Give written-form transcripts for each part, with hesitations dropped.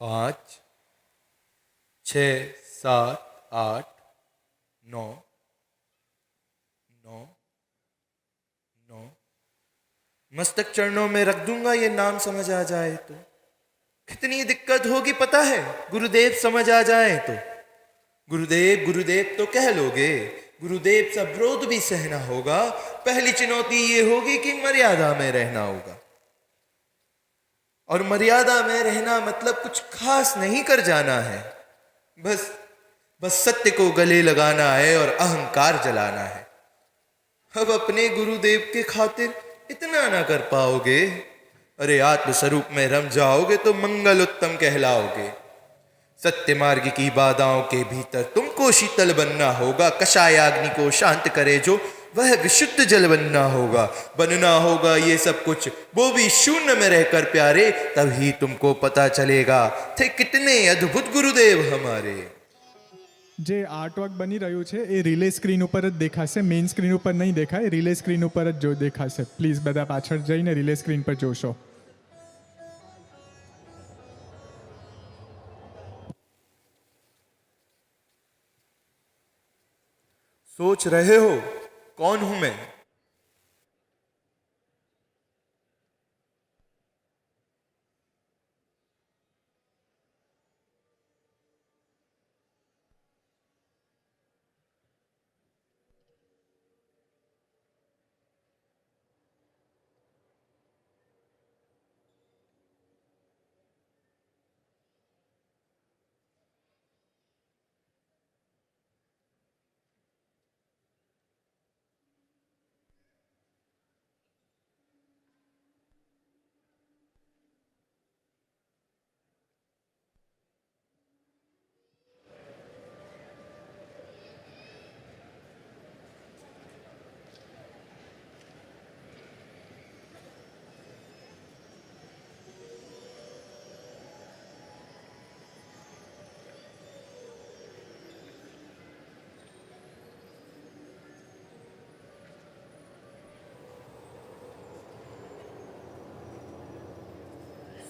5 6 7 8 9 9 9। मस्तक चरणों में रख दूंगा ये नाम समझ आ जाए तो। कितनी दिक्कत होगी पता है गुरुदेव समझ आ जाए तो। गुरुदेव गुरुदेव तो कह लोगे, गुरुदेव सा विरोध भी सहना होगा। पहली चुनौती ये होगी कि मर्यादा में रहना होगा। और मर्यादा में रहना मतलब कुछ खास नहीं कर जाना है। बस बस सत्य को गले लगाना है और अहंकार जलाना है। अब अपने गुरुदेव के खातिर इतना ना कर पाओगे, अरे आत्म स्वरूप में रम जाओगे तो मंगल उत्तम कहलाओगे। सत्य मार्ग की बाधाओं के भीतर तुमको शीतल बनना होगा। कषाय अग्नि को शांत करे जो, वह विशुद्ध जल बनना होगा ये सब कुछ, वो भी शून्य में रहकर प्यारे। तभी तुमको पता चलेगा थे कितने अद्भुत गुरुदेव हमारे। જે આર્ટવર્ક બની રહ્યું છે એ રિલે સ્ક્રીન ઉપર જ દેખાશે, મેઇન સ્ક્રીન ઉપર નહીં દેખાય, રિલે સ્ક્રીન ઉપર જ જો દેખાશે. પ્લીઝ બધા પાછળ જઈને રિલે સ્ક્રીન પર જોશો. सोच रहे हो कौन हूं मैं?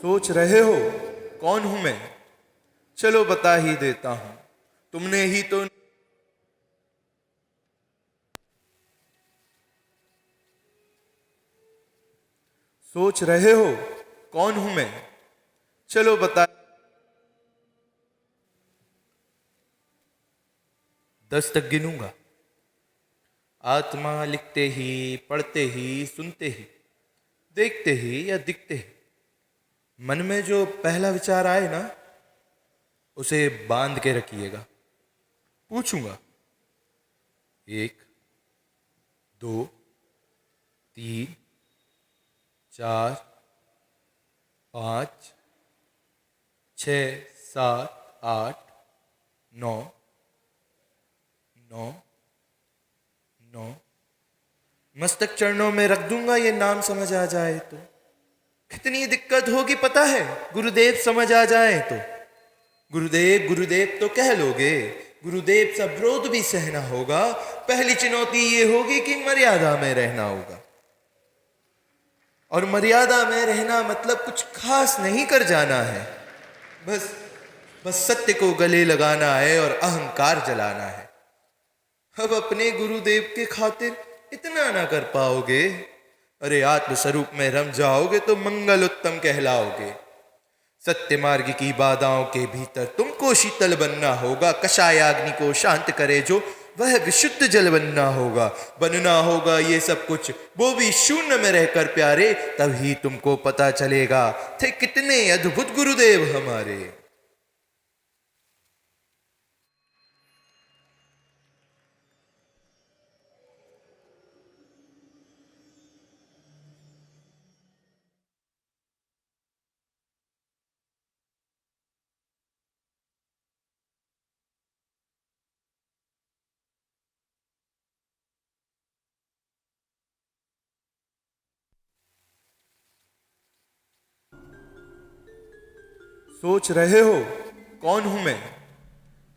सोच रहे हो कौन हूं मैं? चलो बता ही देता हूं। तुमने ही तो सोच रहे हो कौन हूं मैं? चलो बता 10 तक गिनूंगा। आत्मा लिखते ही, पढ़ते ही, सुनते ही, देखते ही या दिखते ही, मन में जो पहला विचार आए ना, उसे बांध के रखिएगा। पूछूंगा 1 2 3 4 5 6 7 8 9 9 9। मस्तक चरणों में रख दूंगा ये नाम समझ आ जाए तो। कितनी दिक्कत होगी पता है गुरुदेव समझ आ जाए तो। गुरुदेव गुरुदेव तो कह लोगे, गुरुदेव सा विरोध भी सहना होगा। पहली चुनौती ये होगी कि मर्यादा में रहना होगा। और मर्यादा में रहना मतलब कुछ खास नहीं कर जाना है। बस बस सत्य को गले लगाना है और अहंकार जलाना है। अब अपने गुरुदेव के खातिर इतना ना कर पाओगे, अरे आत्म स्वरूप में रम जाओगे तो मंगल उत्तम कहलाओगे। सत्य मार्ग की बाधाओं के भीतर तुमको शीतल बनना होगा। कषाय अग्नि को शांत करे जो, वह विशुद्ध जल बनना होगा ये सब कुछ, वो भी शून्य में रहकर प्यारे। तभी तुमको पता चलेगा थे कितने अद्भुत गुरुदेव हमारे। सोच रहे हो कौन हूं मैं?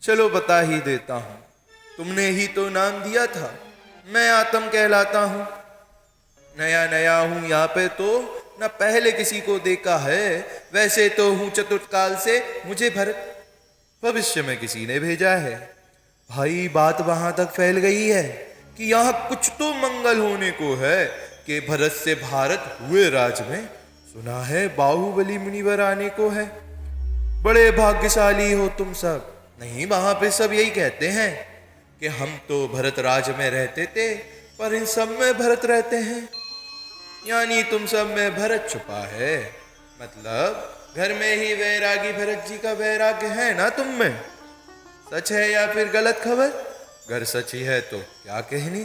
चलो बता ही देता हूं। तुमने ही तो नाम दिया था, मैं आत्म कहलाता हूं। नया नया हूं यहाँ पे तो, न पहले किसी को देखा है वैसे तो हूं चतुर्काल से, मुझे भरत भविष्य में किसी ने भेजा है। भाई बात वहां तक फैल गई है कि यहां कुछ तो मंगल होने को है कि भरत से भारत हुए राज में सुना है बाहुबली मुनिवर आने को है। बड़े भाग्यशाली हो तुम सब। नहीं, वहां पे सब यही कहते हैं कि हम तो भरत राज में रहते थे, पर इन सब में भरत रहते हैं। यानी तुम सब में भरत छुपा है। मतलब घर में ही वैरागी भरत जी का वैराग्य है ना तुम में। सच है या फिर गलत खबर? अगर सच ही है तो क्या कहनी,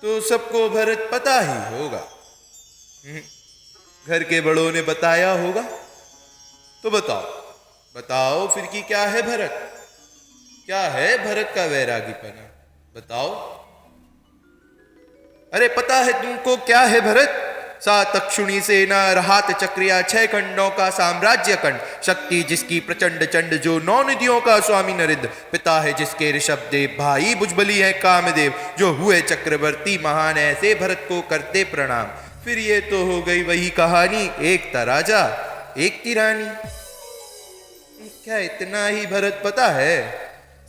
तो सबको भरत पता ही होगा। घर के बड़ों ने बताया होगा। तो बताओ फिर कि क्या है भरत? क्या है भरत का वैरागीपना? बताओ। अरे पता है तुमको क्या है भरत? 7 अक्षुणी सेना, रहात चक्रिया, 6 खंडों का साम्राज्य खंड, शक्ति जिसकी प्रचंड चंड, जो 9 निधियों का स्वामी नरिंद्र, पिता है जिसके ऋषभ देव, भाई भुजबली है कामदेव, जो हुए चक्रवर्ती महान, ऐसे भरत को करते प्रणाम। फिर ये तो हो गई वही कहानी, एक था राजा एक थी रानी। क्या इतना ही भरत पता है?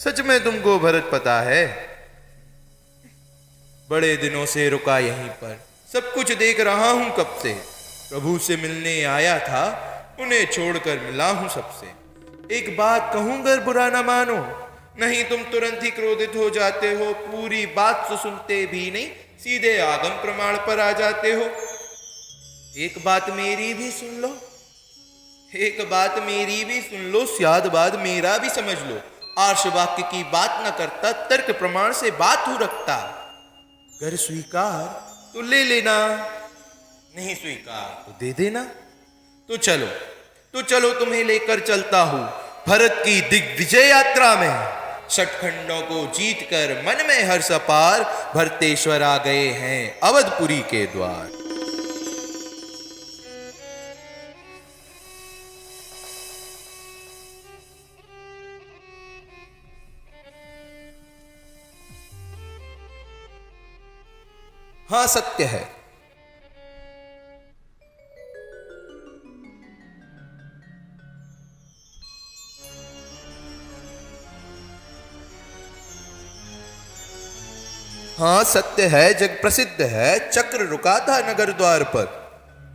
सच में तुमको भरत पता है? बड़े दिनों से रुका यहीं पर, सब कुछ देख रहा हूं कब से। प्रभु से मिलने आया था, उन्हें छोड़कर मिला हूं सबसे। एक बात कहूं अगर बुरा ना मानो, नहीं तुम तुरंत ही क्रोधित हो जाते हो, पूरी बात तो सुनते भी नहीं, सीधे आगम प्रमाण पर आ जाते हो। एक बात मेरी भी सुन लो, एक बात मेरी भी सुन लो, स्याद बाद मेरा भी समझ लो। आर्ष वाक्य की बात न करता, तर्क प्रमाण से बात हो रखता। अगर स्वीकार तो ले लेना, नहीं स्वीकार तो दे देना। तो चलो तुम्हें लेकर चलता हूं भरत की दिग्विजय यात्रा में। षटखंडों को जीतकर मन में हर्ष अपार, भरतेश्वर आ गए हैं अवधपुरी के द्वार। हाँ सत्य है। हाँ सत्य है, जग प्रसिद्ध है, चक्र रुका था नगर द्वार पर।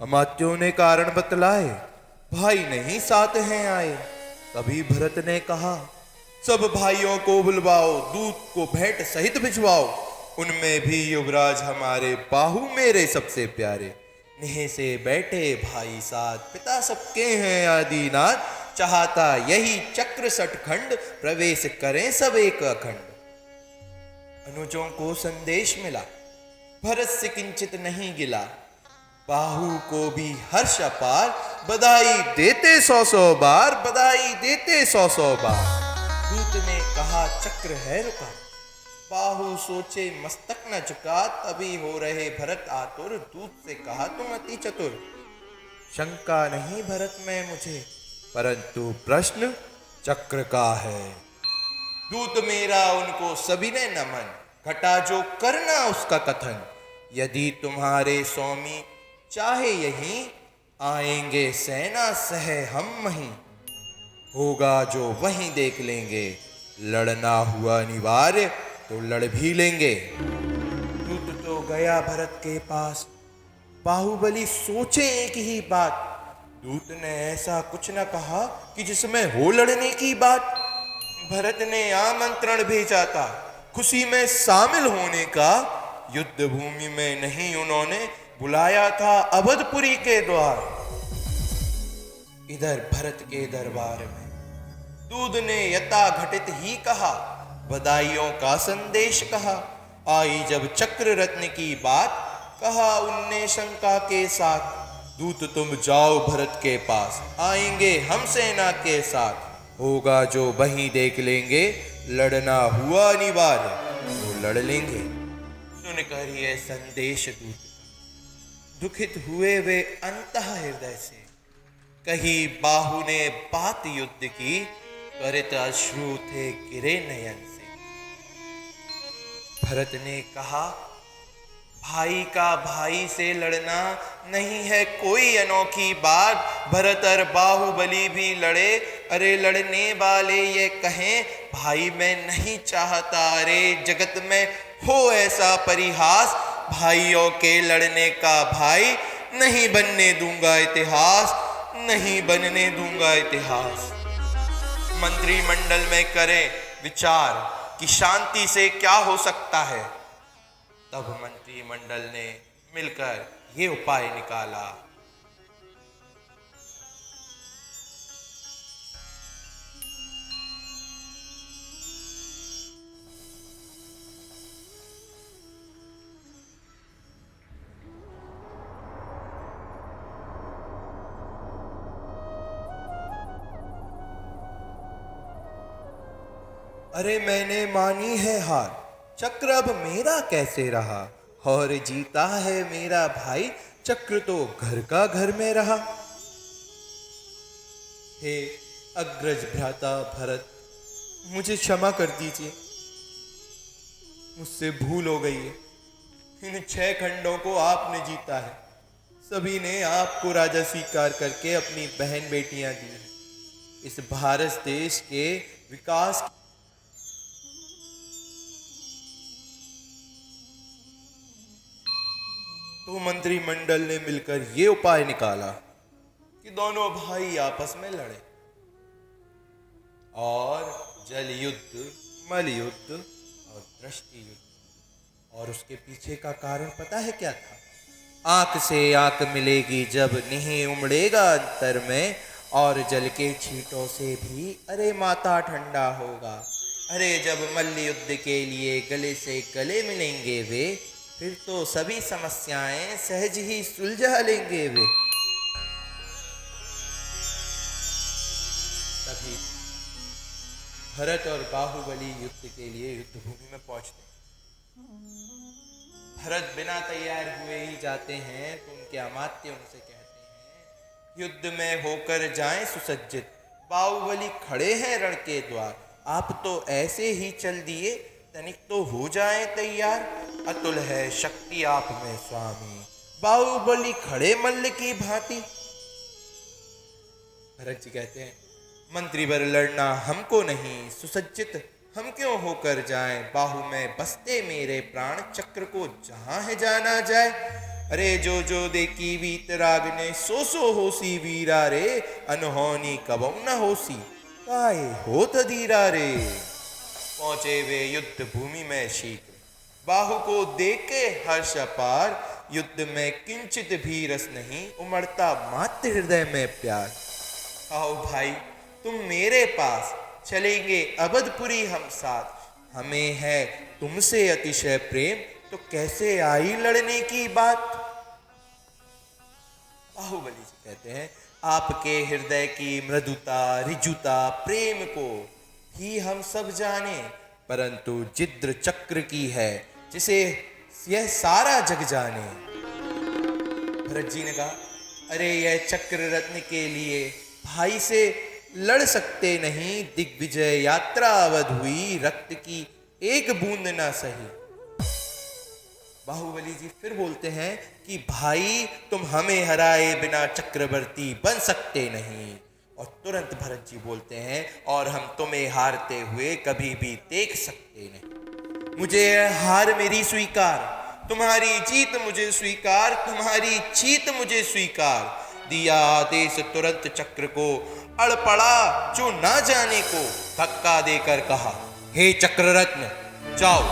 अमात्यों ने कारण बतलाए, भाई नहीं साथ हैं आए। तभी भरत ने कहा, सब भाइयों को बुलवाओ, दूत को भेंट सहित भिजवाओ। उनमें भी युवराज हमारे, बाहु मेरे सबसे प्यारे। नेह से बैठे भाई साथ, पिता सबके हैं आदिनाथ। चाहता यही चक्र 6 खंड, प्रवेश करें सब एक अखंड। अनुजों को संदेश मिला, भरत से किंचित नहीं गिला। बाहु को भी हर्ष अपार, बधाई देते 100 बार, बधाई देते 100 बार। दूत ने कहा चक्र है रुका, बाहु सोचे मस्तक न झुका। तभी हो रहे भरत आतुर, दूत से कहा तुम अति चतुर। शंका नहीं भरत में मुझे, परंतु प्रश्न चक्र का है। दूत मेरा उनको सभी ने नमन, घटा जो करना उसका कथन। यदि तुम्हारे स्वामी चाहे यहीं, आएंगे सेना सह हम वहीं। होगा जो वहीं देख लेंगे, लड़ना हुआ अनिवार्य तो लड़ भी लेंगे। दूत तो गया भरत के पास, बाहुबली सोचे एक ही बात। दूत ने ऐसा कुछ न कहा कि जिसमें हो लड़ने की बात। भरत ने आमंत्रण भेजा था खुशी में शामिल होने का, युद्ध भूमि में नहीं उन्होंने बुलाया था अवधपुरी के द्वार। इधर भरत के दरबार में दूत ने यथा घटित ही कहा, बधाइयों का संदेश कहा। आई जब चक्र रत्न की बात, कहा उनने शंका के साथ, दूत तुम जाओ भरत के पास, आएंगे हम सेना के साथ। होगा जो वहीं देख लेंगे, लड़ना हुआ अनिवार्य तो लड़ लेंगे। सुनकर ये संदेश दूत दुखित हुए वे अंतः हृदय से। कही बाहु ने बात युद्ध की, त्वरित अश्रु थे गिरे नयन से। भरत ने कहा, भाई का भाई से लड़ना नहीं है कोई अनोखी बात। भरत और बाहुबली भी लड़े, अरे लड़ने वाले ये कहें भाई मैं नहीं चाहता, अरे जगत में हो ऐसा परिहास। भाइयों के लड़ने का भाई नहीं बनने दूंगा इतिहास, नहीं बनने दूंगा इतिहास। मंत्रिमंडल में करें विचार कि शांति से क्या हो सकता है। तब मंत्रिमंडल ने मिलकर ये उपाय निकाला। अरे मैंने मानी है हार, चक्र अब मेरा कैसे रहा। और जीता है मेरा भाई, चक्र तो घर का घर में रहा। हे अग्रज भ्राता भरत, मुझे क्षमा कर दीजिए, मुझसे भूल हो गई है। इन 6 खंडों को आपने जीता है, सभी ने आपको राजा स्वीकार करके अपनी बहन बेटियां दी हैं। इस भारत देश के विकास तो मंत्रिमंडल ने मिलकर ये उपाय निकाला कि दोनों भाई आपस में लड़े और जल युद्ध, मल युद्ध और दृष्टि युद्ध। और उसके पीछे का कारण पता है क्या था? आंख से आंख मिलेगी जब नहीं उमड़ेगा अंतर में, और जल के छींटों से भी अरे माथा ठंडा होगा। अरे जब मल्ल युद्ध के लिए गले से गले मिलेंगे वे, फिर तो सभी समस्याएं सहज ही सुलझा लेंगे वे। तभी भरत और बाहुबली युद्ध के लिए युद्ध भूमि में पहुंचते हैं। भरत बिना तैयार हुए ही जाते हैं तो उनके अमात्य उनसे कहते हैं युद्ध में होकर जाएं सुसज्जित। बाहुबली खड़े हैं रण के द्वार, आप तो ऐसे ही चल दिए, तनिक तो हो जाए तैयार। अतुल है शक्ति आप में स्वामी, बाहुबली खड़े मल्ल की भांति। भरत जी कहते हैं मंत्री वर लड़ना हमको नहीं, सुसज्जित हम क्यों होकर जाएं। बाहु में बसते मेरे प्राण, चक्र को जहां है जाना जाए। अरे जो जो देखी वीतराग ने, सो सो होसी वीरा रे। अनहोनी कबौ न होसी, काहे होत धीरा रे। पहुंचे वे युद्ध भूमि में शीघ्र, बाहु को देखे हर्ष अपार। युद्ध में किंचित भी रस नहीं, उमड़ता मात्र हृदय में प्यार। आओ भाई तुम मेरे पास, चलेंगे अवधपुरी हम साथ। हमें है तुमसे अतिशय प्रेम, तो कैसे आई लड़ने की बात। बाहुबली जी कहते हैं आपके हृदय की मृदुता, रिजुता, प्रेम को ही हम सब जाने, परंतु जिद्र चक्र की है जिसे यह सारा जग जाने। भरत जी ने कहा अरे यह चक्र रत्न के लिए भाई से लड़ सकते नहीं। दिग्विजय यात्रा अवध हुई, रक्त की एक बूंद ना सही। बाहुबली जी फिर बोलते हैं कि भाई तुम हमें हराए बिना चक्रवर्ती बन सकते नहीं। और तुरंत भरत जी बोलते हैं और हम तुम्हें हारते हुए कभी भी देख सकते नहीं। मुझे हार मेरी स्वीकार, तुम्हारी जीत मुझे स्वीकार, तुम्हारी जीत मुझे स्वीकार। दिया आदेश तुरंत चक्र को, अड़ पड़ा जो ना जाने को। धक्का देकर कहा हे चक्ररत्न जाओ,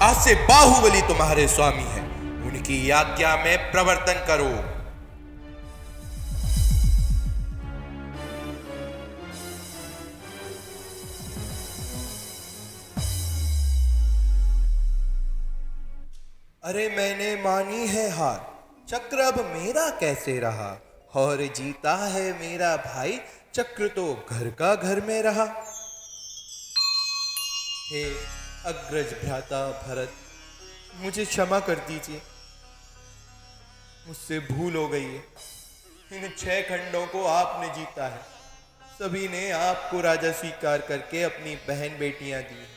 आज से बाहुबली तुम्हारे स्वामी है, उनकी आज्ञा में प्रवर्तन करो। अरे मैंने मानी है हार, चक्र अब मेरा कैसे रहा। और जीता है मेरा भाई, चक्र तो घर का घर में रहा। हे अग्रज भ्राता भरत, मुझे क्षमा कर दीजिए, मुझसे भूल हो गई है। इन 6 खंडों को आपने जीता है, सभी ने आपको राजा स्वीकार करके अपनी बहन बेटियां दी हैं।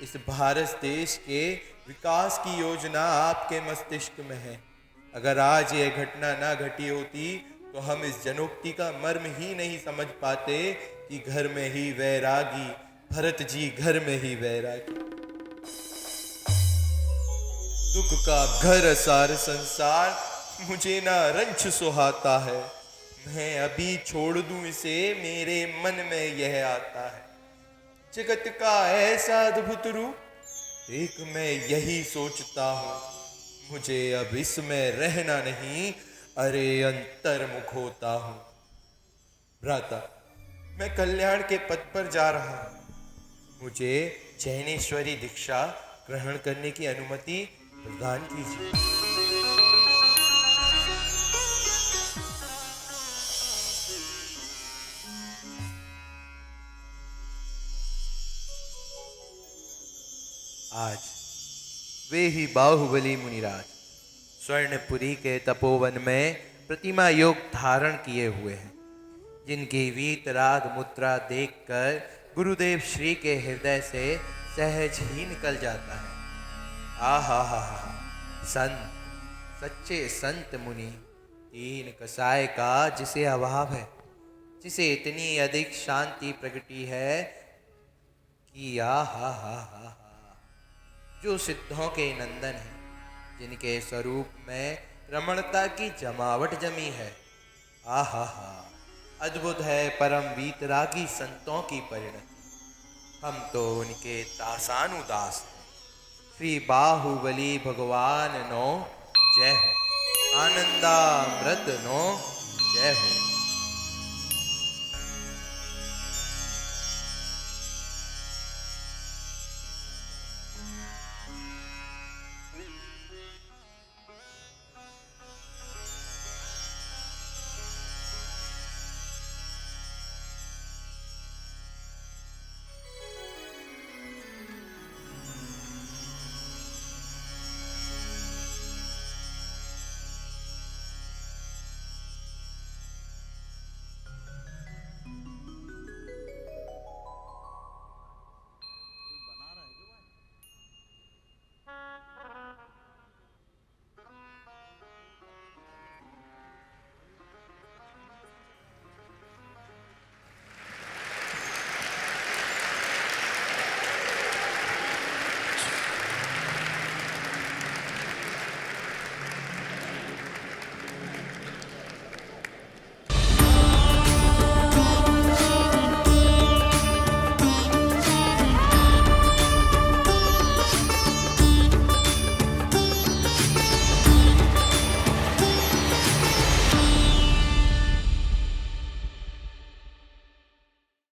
इस भारत देश के विकास की योजना आपके मस्तिष्क में है। अगर आज यह घटना ना घटी होती तो हम इस जनोक्ति का मर्म ही नहीं समझ पाते कि घर में ही वैरागी, भरत जी घर में ही वैरागी। दुख का घर सार संसार, मुझे ना रंच सुहाता है। मैं अभी छोड़ दूं इसे, मेरे मन में यह आता है। जगत का ऐसा अद्भुत रूप देख मैं यही सोचता हूँ, मुझे अब इसमें रहना नहीं, अरे अंतर्मुख होता हूँ। भ्राता, मैं कल्याण के पथ पर जा रहा हूँ, मुझे जैनेश्वरी दीक्षा ग्रहण करने की अनुमति प्रदान कीजिए। आज वे ही बाहुबली मुनिराज स्वर्णपुरी के तपोवन में प्रतिमा योग धारण किए हुए हैं, जिनकी वीतराग मुद्रा देखकर गुरुदेव श्री के हृदय से सहज ही निकल जाता है। आहा हा हा, संत, सच्चे संत मुनि, तीन कसाय का जिसे अभाव है, जिसे इतनी अधिक शांति प्रगटी है कि आहा हा हा, जो सिद्धों के नंदन है, जिनके स्वरूप में रमणता की जमावट जमी है। आहा हा, अद्भुत है परम वीतरागी संतों की परिणति। हम तो उनके दासानुदास हैं। श्री बाहुबली भगवान नो जय हो, आनंदामृत नो जय हो।